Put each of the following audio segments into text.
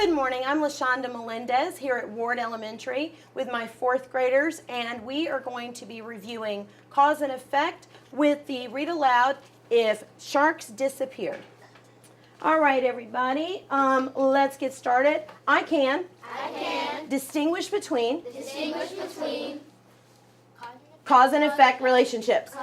Good morning. I'm LaShonda Melendez here at Ward Elementary with my fourth graders, and we are going to be reviewing cause and effect with the read aloud if sharks disappeared. All right, everybody, let's get started. I can distinguish between cause and effect relationships.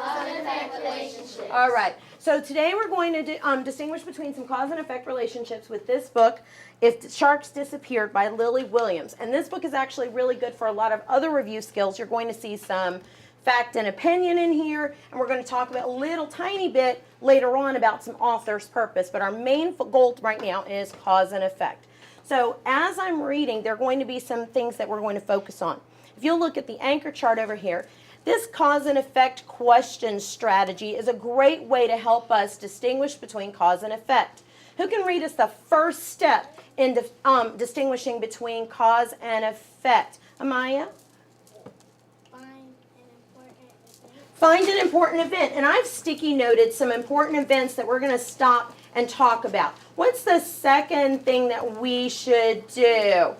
All right. So today we're going to distinguish between some cause and effect relationships with this book, If Sharks Disappeared by Lily Williams. And this book is actually really good for a lot of other review skills. You're going to see some fact and opinion in here, and we're going to talk about a little tiny bit later on about some author's purpose. But our main goal right now is cause and effect. So as I'm reading, there are going to be some things that we're going to focus on. If you'll look at the anchor chart over here, this cause and effect question strategy is a great way to help us distinguish between cause and effect. Who can read us the first step in distinguishing between cause and effect? Amaya? Find an important event. And I've sticky noted some important events that we're going to stop and talk about. What's the second thing that we should do?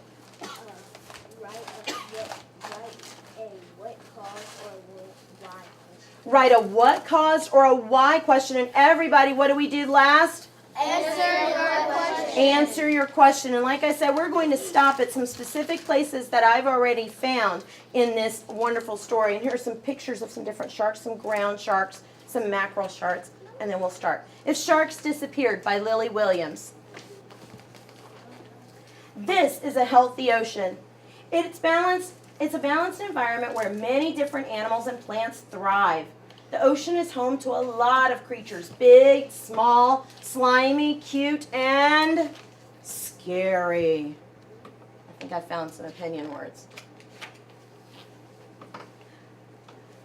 Write a what caused or a why question. And everybody, what do we do last? Answer your question. Answer your question. And like I said, we're going to stop at some specific places that I've already found in this wonderful story. And here's some pictures of some different sharks, some ground sharks, some mackerel sharks, and then we'll start. If Sharks Disappeared by Lily Williams. This is a healthy ocean. It's balanced. It's a balanced environment where many different animals and plants thrive. The ocean is home to a lot of creatures, big, small, slimy, cute, and scary. I think I found some opinion words.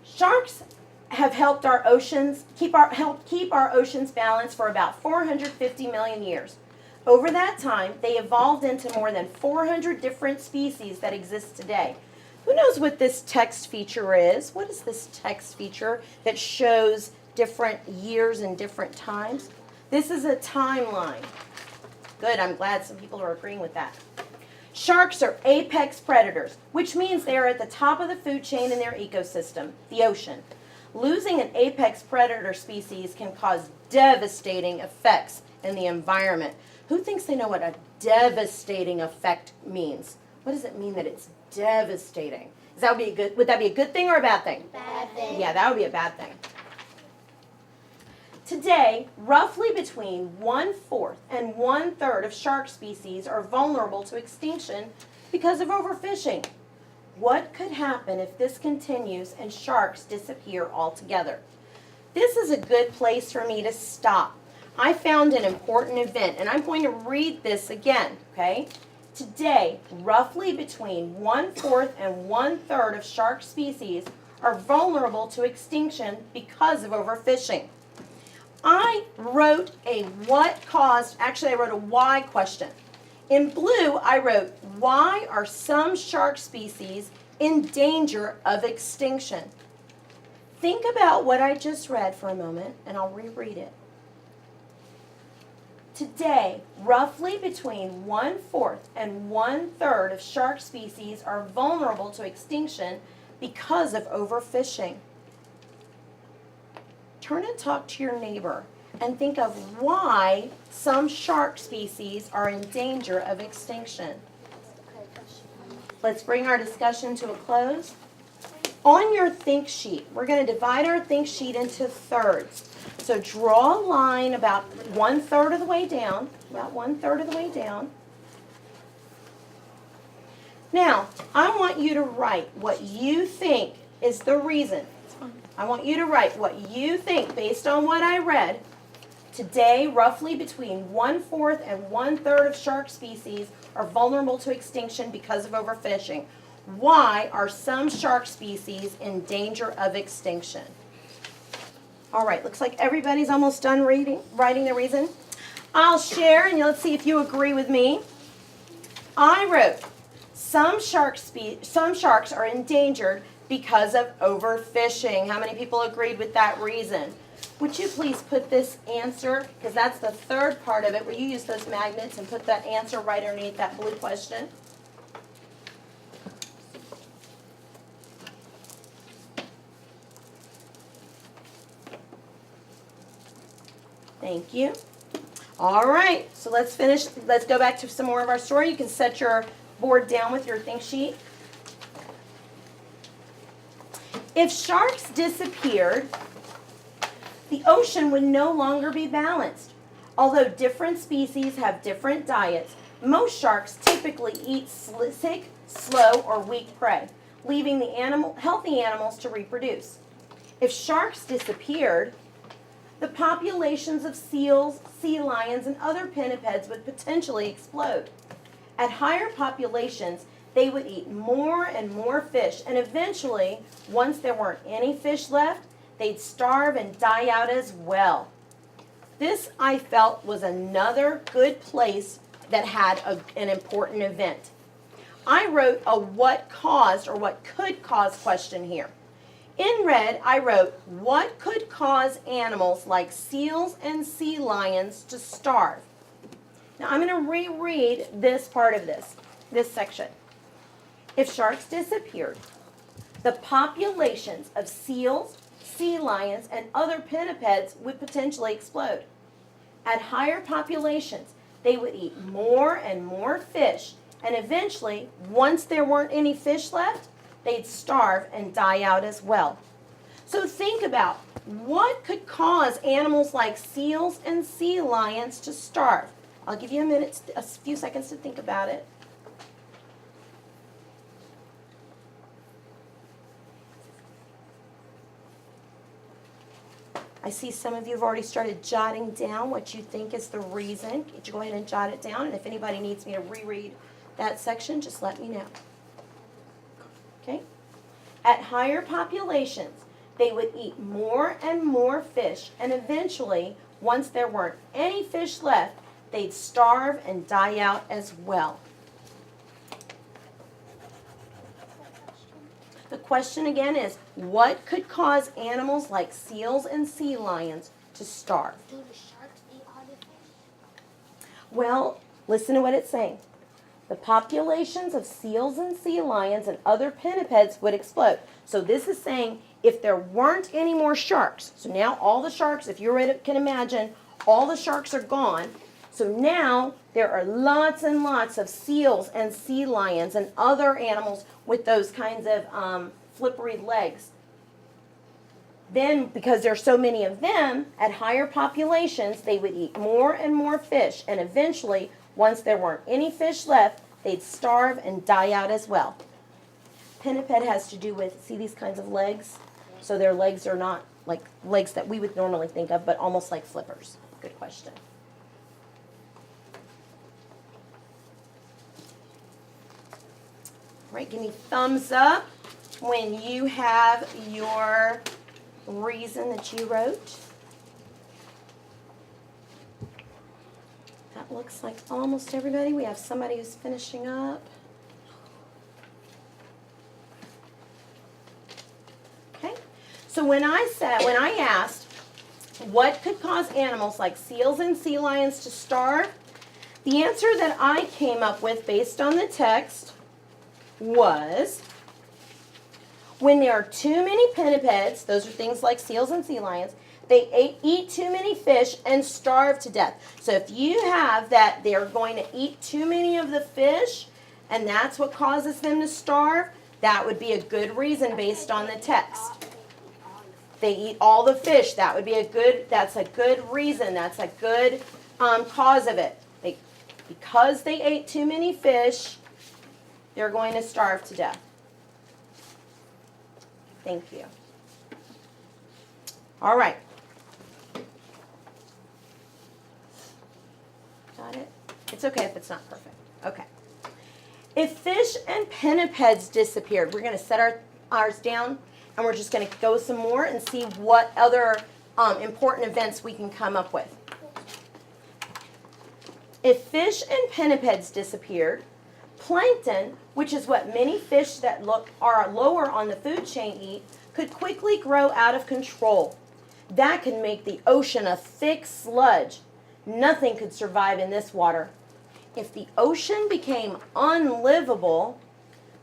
Sharks have helped our oceans keep our oceans balanced for about 450 million years. Over that time, they evolved into more than 400 different species that exist today. Who knows what this text feature is? What is this text feature that shows different years and different times? This is a timeline. Good, I'm glad some people are agreeing with that. Sharks are apex predators, which means they are at the top of the food chain in their ecosystem, the ocean. Losing an apex predator species can cause devastating effects in the environment. Who thinks they know what a devastating effect means? What does it mean that it's devastating? Would that be a good thing or a bad thing? Bad thing. Yeah, that would be a bad thing. Today, roughly between 1/4 and 1/3 of shark species are vulnerable to extinction because of overfishing. What could happen if this continues and sharks disappear altogether? This is a good place for me to stop. I found an important event, and I'm going to read this again, okay? Today, roughly between 1/4 and 1/3 of shark species are vulnerable to extinction because of overfishing. I wrote a I wrote a why question. In blue, I wrote, why are some shark species in danger of extinction? Think about what I just read for a moment, and I'll reread it. Today, roughly between 1/4 and 1/3 of shark species are vulnerable to extinction because of overfishing. Turn and talk to your neighbor and think of why some shark species are in danger of extinction. Let's bring our discussion to a close. On your think sheet, we're going to divide our think sheet into thirds. So draw a line about 1/3 of the way down, Now, I want you to write what you think is the reason. I want you to write what you think based on what I read. Today, roughly between 1/4 and 1/3 of shark species are vulnerable to extinction because of overfishing. Why are some shark species in danger of extinction? All right, looks like everybody's almost done writing the reason. I'll share, and let's see if you agree with me. I wrote, some sharks are endangered because of overfishing. How many people agreed with that reason? Would you please put this answer, because that's the third part of it, where you use those magnets and put that answer right underneath that blue question. Thank you. All right, so let's finish. Let's go back to some more of our story. You can set your board down with your think sheet. If sharks disappeared, the ocean would no longer be balanced. Although different species have different diets, most sharks typically eat sick, slow, or weak prey, leaving the healthy animals to reproduce. If sharks disappeared, the populations of seals, sea lions, and other pinnipeds would potentially explode. At higher populations, they would eat more and more fish, and eventually, once there weren't any fish left, they'd starve and die out as well. This, I felt, was another good place that had an important event. I wrote a what caused or what could cause question here. In red, I wrote, what could cause animals like seals and sea lions to starve? Now, I'm going to reread this part of this section. If sharks disappeared, the populations of seals, sea lions, and other pinnipeds would potentially explode. At higher populations, they would eat more and more fish, and eventually, once there weren't any fish left, they'd starve and die out as well. So think about what could cause animals like seals and sea lions to starve. I'll give you a few seconds to think about it. I see some of you have already started jotting down what you think is the reason. Could you go ahead and jot it down? And if anybody needs me to reread that section, just let me know. Okay? At higher populations, they would eat more and more fish, and eventually, once there weren't any fish left, they'd starve and die out as well. The question again is, what could cause animals like seals and sea lions to starve? Do the sharks eat all the fish? Well, listen to what it's saying. The populations of seals and sea lions and other pinnipeds would explode. So this is saying if there weren't any more sharks, so now all the sharks, if you can imagine, all the sharks are gone. So now there are lots and lots of seals and sea lions and other animals with those kinds of flippery legs. Then, because there are so many of them, at higher populations, they would eat more and more fish, and eventually, once there weren't any fish left, they'd starve and die out as well. Pinniped has to do with, see these kinds of legs? So their legs are not like legs that we would normally think of, but almost like flippers. Good question. All right, give me thumbs up when you have your reason that you wrote. That looks like almost everybody. We have somebody who's finishing up. Okay, so when I asked what could cause animals like seals and sea lions to starve, the answer that I came up with based on the text was when there are too many pinnipeds, those are things like seals and sea lions, they eat too many fish and starve to death. So if you have that they're going to eat too many of the fish and that's what causes them to starve, that would be a good reason based on the text. They eat all the fish. That would be that's a good reason. That's a good cause of it. Because they ate too many fish, they're going to starve to death. Thank you. All right. Got it? It's okay if it's not perfect. Okay. If fish and pinnipeds disappeared, we're going to set ours down, and we're just going to go some more and see what other important events we can come up with. If fish and pinnipeds disappeared, plankton, which is what many fish that are lower on the food chain eat, could quickly grow out of control. That could make the ocean a thick sludge. Nothing could survive in this water. If the ocean became unlivable,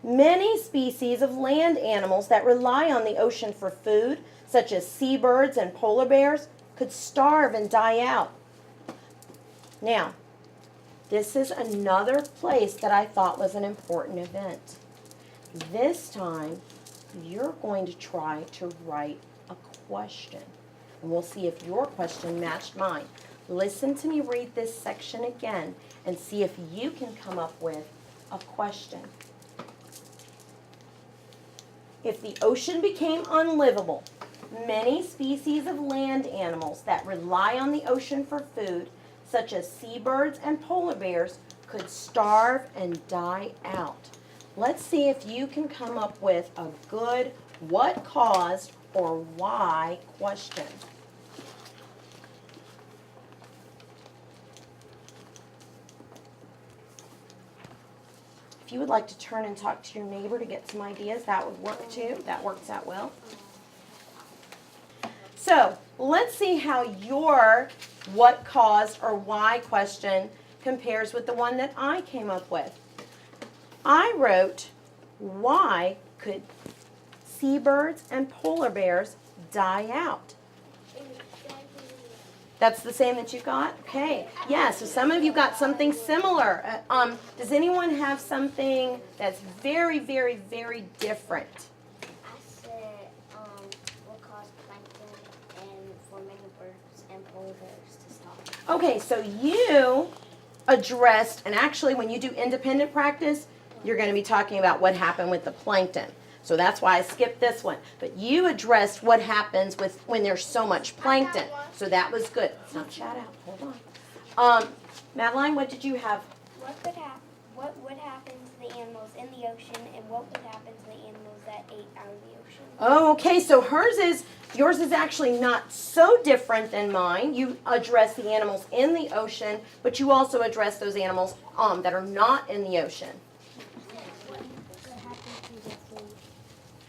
many species of land animals that rely on the ocean for food, such as seabirds and polar bears, could starve and die out. Now, this is another place that I thought was an important event. This time, you're going to try to write a question. And we'll see if your question matched mine. Listen to me read this section again and see if you can come up with a question. If the ocean became unlivable, many species of land animals that rely on the ocean for food, such as seabirds and polar bears, could starve and die out. Let's see if you can come up with a good what caused or why question. If you would like to turn and talk to your neighbor to get some ideas, that would work too. That works out well. So let's see how your what caused or why question compares with the one that I came up with. I wrote, why could seabirds and polar bears die out? That's the same that you got? Okay. Yeah, so some of you got something similar. Does anyone have something that's very, very, very different? I said, what caused plankton and for many birds and polar bears to stop. Okay, so you addressed, and actually when you do independent practice, you're going to be talking about what happened with the plankton. So that's why I skipped this one. But you addressed what happens with when there's so much plankton. So that was good. It's not shout out. Hold on. Madeline, what did you have? What would happen to the animals in the ocean, and what would happen to the animals that ate out of the ocean? Oh, okay. So yours is actually not so different than mine. You address the animals in the ocean, but you also address those animals that are not in the ocean.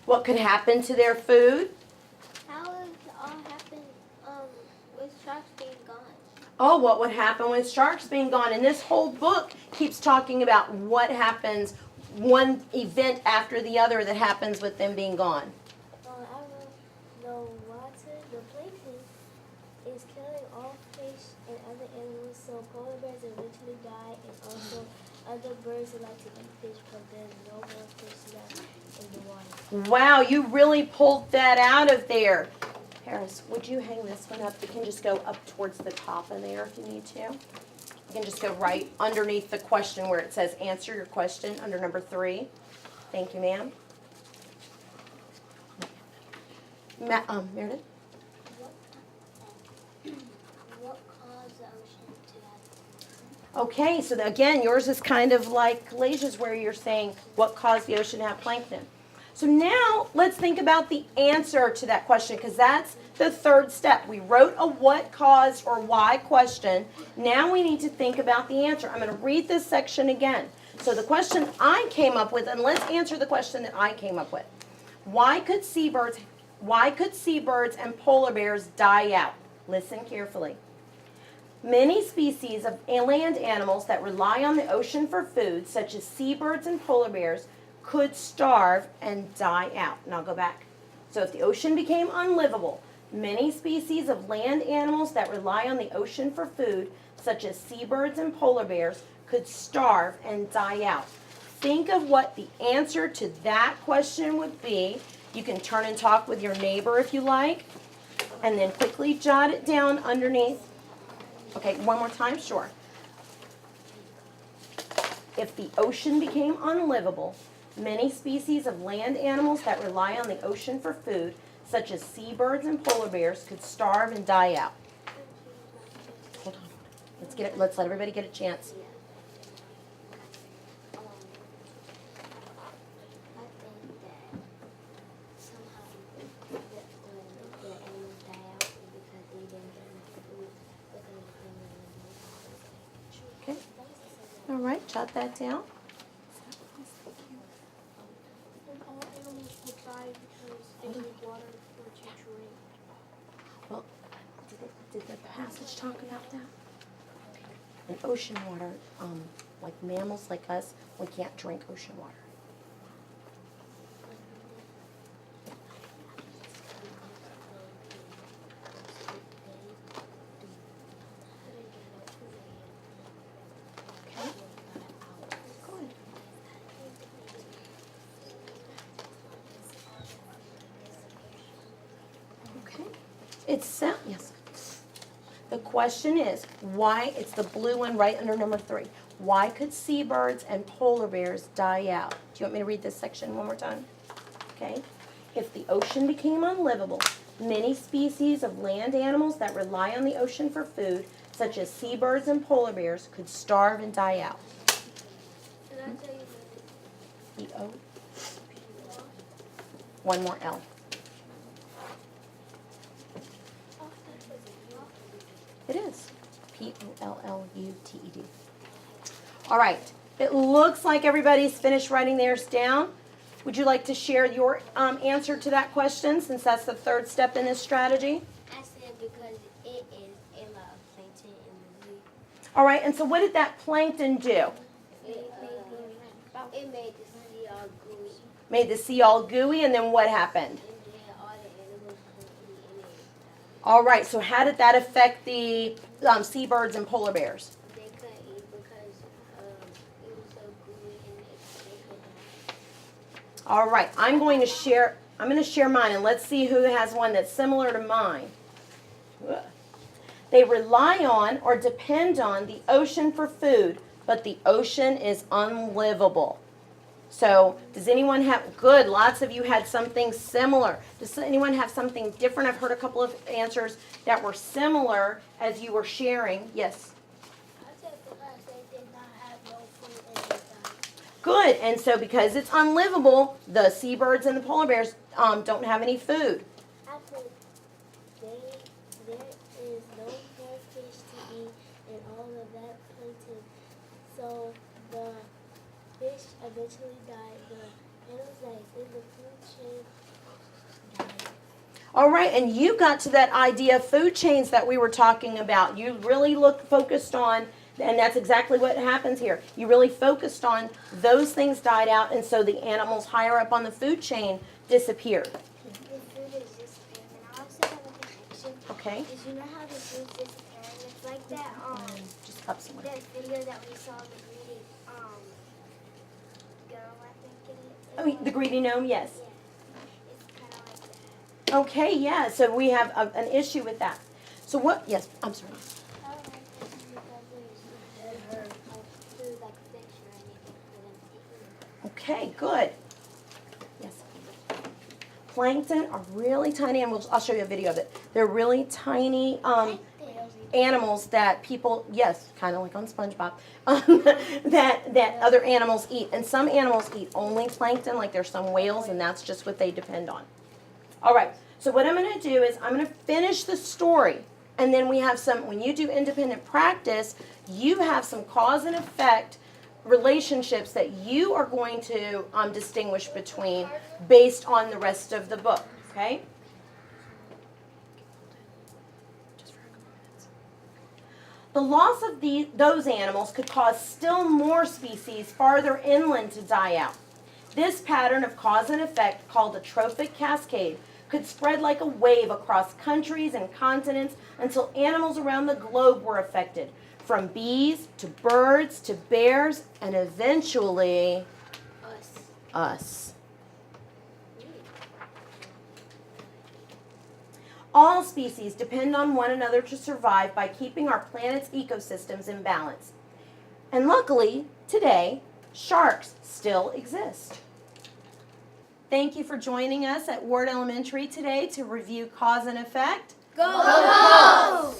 What could happen to their food? How would it all happen with sharks being gone? Oh, what would happen with sharks being gone? And this whole book keeps talking about what happens, one event after the other that happens with them being gone. The water, the plankton, is killing all fish and other animals, so polar bears eventually die, and also other birds that like to eat fish, but there's no more fish left in the water. Wow, you really pulled that out of there. Harris, would you hang this one up? You can just go up towards the top of there if you need to. You can just go right underneath the question where it says answer your question under number 3. Thank you, ma'am. Meredith? What caused the ocean to have? Okay, so again, yours is kind of like Kalasia's where you're saying what caused the ocean to have plankton. So now let's think about the answer to that question, because that's the third step. We wrote a what caused or why question. Now we need to think about the answer. I'm going to read this section again. So the question I came up with, and let's answer the question that I came up with. Why could seabirds and polar bears die out? Listen carefully. Many species of land animals that rely on the ocean for food, such as seabirds and polar bears, could starve and die out. And I'll go back. So if the ocean became unlivable, many species of land animals that rely on the ocean for food, such as seabirds and polar bears, could starve and die out. Think of what the answer to that question would be. You can turn and talk with your neighbor if you like, and then quickly jot it down underneath. Okay, one more time? Sure. If the ocean became unlivable, many species of land animals that rely on the ocean for food, such as seabirds and polar bears, could starve and die out. Hold on. Let's let everybody get a chance. I think that somehow the animals die out because they didn't get enough food because Okay. All right, jot that down. all animals will die because they need water to drink. Well, Did the passage talk about that? In ocean water, like mammals like us, we can't drink ocean water. Okay. Good. Okay. Yes. The question is, why, it's the blue one right under number 3. Why could seabirds and polar bears die out? Do you want me to read this section one more time? Okay. If the ocean became unlivable, many species of land animals that rely on the ocean for food, such as seabirds and polar bears, could starve and die out. E-O. One more L. It is. P-O-L-L-U-T-E-D. All right. It looks like everybody's finished writing theirs down. Would you like to share your answer to that question, since that's the third step in this strategy? I said because it is a lot of plankton in the sea. All right. And so what did that plankton do? It made the sea all gooey. Made the sea all gooey, and then what happened? And then all the animals couldn't eat in it. All right. So how did that affect the seabirds and polar bears? They couldn't eat because it was so gooey and they couldn't. All right, I'm going to share mine, and let's see who has one that's similar to mine. Ugh. They rely on or depend on the ocean for food, but the ocean is unlivable. So, does anyone have, good, lots of you had something similar. Does anyone have something different? I've heard a couple of answers that were similar as you were sharing. Yes? I said because they did not have no food and they died. Good, and so because it's unlivable, the seabirds and the polar bears don't have any food. I put there is no more fish to eat and all of that plankton. So the fish eventually died. The animals that is in the food chain died. All right, and you got to that idea of food chains that we were talking about. You really focused on, and that's exactly what happens here. You really focused on those things died out, and so the animals higher up on the food chain disappeared. The food is disappearing. And I also have a connection. Okay. Did you know how the food's disappearing? It's like that Just up somewhere. that video that we saw the greedy girl, I think it is. Oh, the greedy gnome, yes. Yeah. It's kind of like that. Okay, yeah, so we have an issue with that. So what, yes, I'm sorry. I don't like this because there's food like fish or anything for them to eat. Okay, good. Yes. Plankton are really tiny, and I'll show you a video of it. They're really tiny animals that people, yes, kind of like on SpongeBob, that other animals eat. And some animals eat only plankton, like there's some whales, and that's just what they depend on. All right, so what I'm going to do is I'm going to finish the story, and then we have some, when you do independent practice, you have some cause and effect relationships that you are going to distinguish between based on the rest of the book, okay? The loss of those animals could cause still more species farther inland to die out. This pattern of cause and effect, called a trophic cascade, could spread like a wave across countries and continents until animals around the globe were affected, from bees to birds to bears, and eventually us. All species depend on one another to survive by keeping our planet's ecosystems in balance. And luckily, today, sharks still exist. Thank you for joining us at Ward Elementary today to review cause and effect. Go!